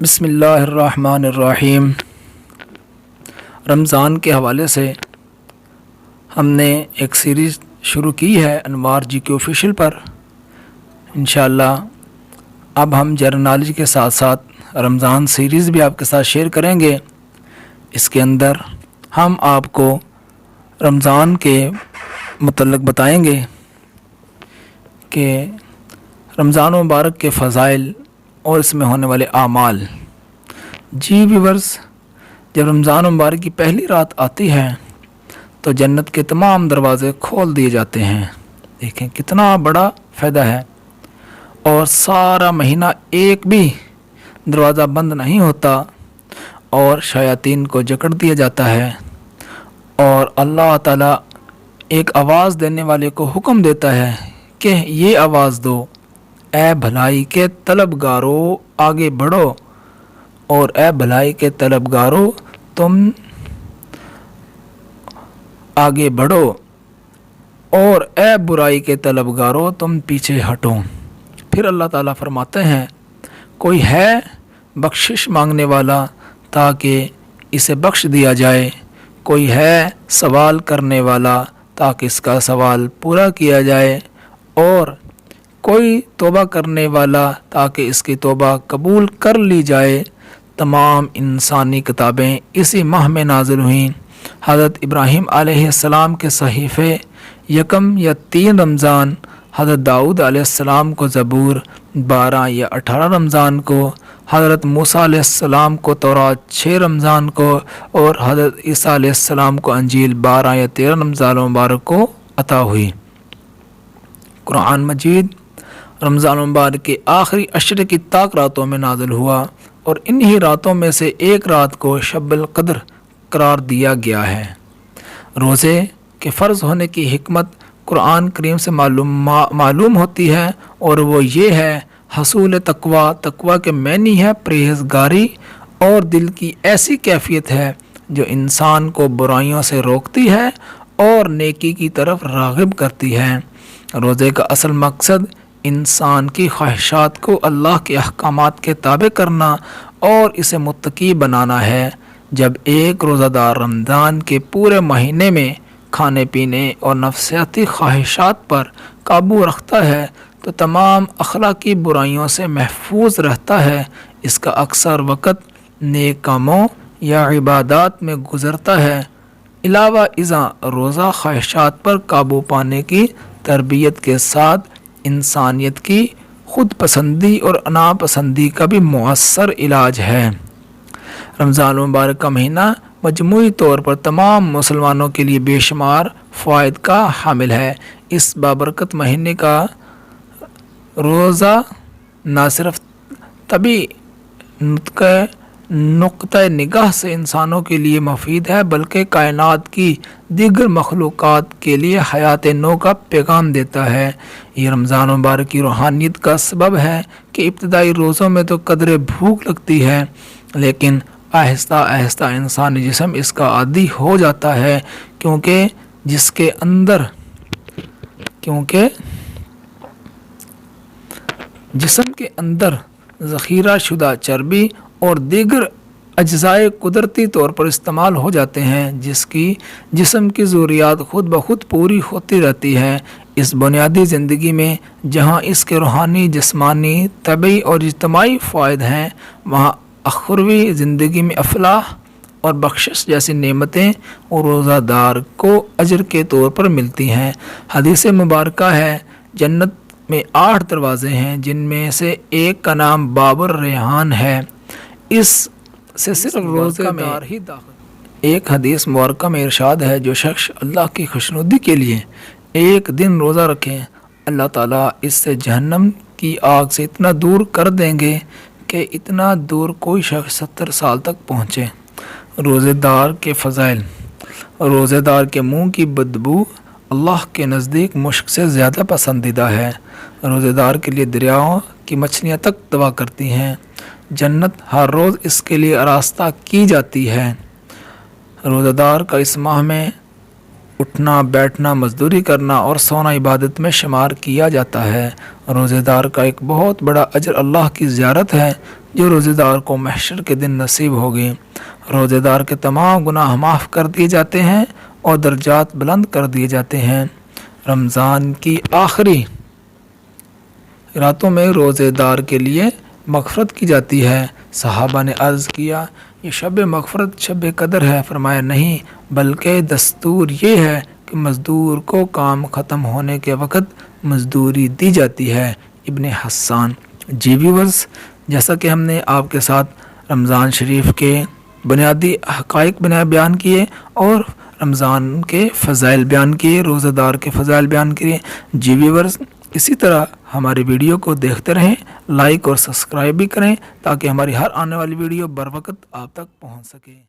बिस्मिल्लाहिर्रहमानिर्रहीम। रमज़ान के हवाले से हमने एक सीरीज़ शुरू की है अनवार जी के ऑफिशियल पर। इंशाअल्लाह अब हम जनरल नॉलेज के साथ साथ रमज़ान सीरीज़ भी आपके साथ शेयर करेंगे। इसके अंदर हम आपको रमज़ान के मुतल्लिक़ बताएंगे कि रमज़ान मुबारक के फ़ज़ाइल और इसमें होने वाले आमाल। जी व्यूअर्स, जब रमज़ान मुबारक की पहली रात आती है तो जन्नत के तमाम दरवाज़े खोल दिए जाते हैं। देखें कितना बड़ा फ़ायदा है। और सारा महीना एक भी दरवाज़ा बंद नहीं होता और शयातीन को जकड़ दिया जाता है। और अल्लाह ताला एक आवाज़ देने वाले को हुक्म देता है कि ये आवाज़ दो, ए भलाई के तलबगारों आगे बढ़ो, और ए भलाई के तलबगारों तुम आगे बढ़ो, और ए बुराई के तलबगारों तुम पीछे हटो। फिर अल्लाह ताला फरमाते हैं, कोई है बख्शिश मांगने वाला ताकि इसे बख्श दिया जाए, कोई है सवाल करने वाला ताकि इसका सवाल पूरा किया जाए, और कोई तौबा करने वाला ताकि इसकी तौबा कबूल कर ली जाए। तमाम इंसानी किताबें इसी माह में नाज़िल हुईं। हज़रत इब्राहीम अलैहिस्सलाम के सहीफ़े यकम या 3 रमज़ान, हज़रत दाऊद अलैहिस्सलाम को ज़बूर 12 या 18 रमज़ान को, हज़रत मूसा अलैहिस्सलाम को तौरात 6 रमज़ान को, और हज़रत ईसा अलैहिस्सलाम को अंजील 12 या 13 रमज़ान मुबारक को अता हुई। कुरान मजीद रमज़ान मुबारक के आखिरी अशरे की ताक रातों में नाज़िल हुआ, और इन्हीं रातों में से एक रात को शब्बुल क़द्र करार दिया गया है। रोज़े के फ़र्ज़ होने की हिकमत कुरान करीम से मालूम होती है, और वो ये है, हसूल तकवा, तकवा के मैनी है परहेज़गारी, और दिल की ऐसी कैफियत है जो इंसान को बुराइयों से रोकती है और नेकी की तरफ राग़िब करती है। रोज़े का असल मकसद इंसान की ख्वाहिशात को अल्लाह के अहकामात के ताबे करना और इसे मुत्तकी बनाना है। जब एक रोज़ादार रमज़ान के पूरे महीने में खाने पीने और नफ्सियाती ख्वाहिशात पर काबू रखता है तो तमाम अखलाकी बुराइयों से महफूज रहता है। इसका अक्सर वक़्त नेक कामों या इबादत में गुज़रता है। अलावा इज़ा रोज़ा ख्वाहिशात पर काबू पाने की तरबियत के साथ इंसानियत की खुद पसंदी और नापसंदी का भी मुअस्सर इलाज है। रमज़ान मुबारक का महीना मजमूई तौर पर तमाम मुसलमानों के लिए बेशुमार फ़वाइद का हामिल है। इस बाबरकत महीने का रोज़ा न सिर्फ तभी नुक्ता निगाह से इंसानों के लिए मुफीद है, बल्कि कायनात की दीगर मखलूक़ात के लिए हयात नो का पैगाम देता है। ये रमज़ान मुबारक की रूहानियत का सबब है कि इब्तदाई रोज़ों में तो कदरे भूख लगती है, लेकिन आहिस्ता आहिस्ता इंसानी जिस्म इसका आदी हो जाता है, क्योंकि जिस्म के अंदर ज़ख़ीरा शुदा चर्बी और दीगर अज्ज़ाए कुदरती तौर पर इस्तेमाल हो जाते हैं, जिसकी जिस्म की ज़रूरियात खुद ब खुद पूरी होती रहती है। इस बुनियादी ज़िंदगी में जहाँ इसके रूहानी, जिस्मानी, तबी और इज्तिमाई फ़वाइद हैं, वहाँ अखरवी ज़िंदगी में अफलाह और बख्शिश जैसी नेमतें और रोज़ादार को अजर के तौर पर मिलती हैं। हदीस मुबारका है, जन्नत में 8 दरवाज़े हैं, जिनमें से एक का नाम बाबुर रेहान है। इस से सिर्फ रोज़े में ही दाखिल। एक हदीस मुबारका में इरशाद है, जो शख्स अल्लाह की खुशनुदी के लिए एक दिन रोज़ा रखें, अल्लाह ताला इससे जहन्नम की आग से इतना दूर कर देंगे कि इतना दूर कोई शख्स 70 साल तक पहुँचे। रोज़ेदार के फ़ज़ाइल। रोज़ेदार के मुँह की बदबू अल्लाह के नज़दीक मुश्क से ज़्यादा पसंदीदा है। रोज़ेदार के लिए दरियाओं की मछलियाँ तक दवा करती हैं। जन्नत हर रोज़ इसके लिए आरास्ता की जाती है। रोज़ेदार का इस माह में اٹھنا بیٹھنا مزدوری کرنا اور سونا عبادت میں شمار کیا جاتا ہے۔ روزے دار کا ایک بہت بڑا اجر اللہ کی زیارت ہے جو روزے دار کو محشر کے دن نصیب ہوگی۔ روزے دار کے تمام گناہ معاف کر دیے جاتے ہیں اور درجات بلند کر دیے جاتے ہیں۔ رمضان کی آخری راتوں میں روزے دار کے لیے مغفرت کی جاتی ہے۔ صحابہ نے عرض کیا یہ شب مغفرت شب قدر ہے؟ فرمایا نہیں، بلکہ دستور یہ ہے کہ مزدور کو کام ختم ہونے کے وقت مزدوری دی جاتی ہے۔ ابن حسان۔ جی ویورز، جیسا کہ ہم نے آپ کے ساتھ رمضان شریف کے بنیادی حقائق بیان کیے اور رمضان کے فضائل بیان کیے، روزہ دار کے فضائل بیان کیے، جی ویورز اسی طرح ہماری ویڈیو کو دیکھتے رہیں، لائک اور سبسکرائب بھی کریں تاکہ ہماری ہر آنے والی ویڈیو بر وقت آپ تک پہنچ سکے۔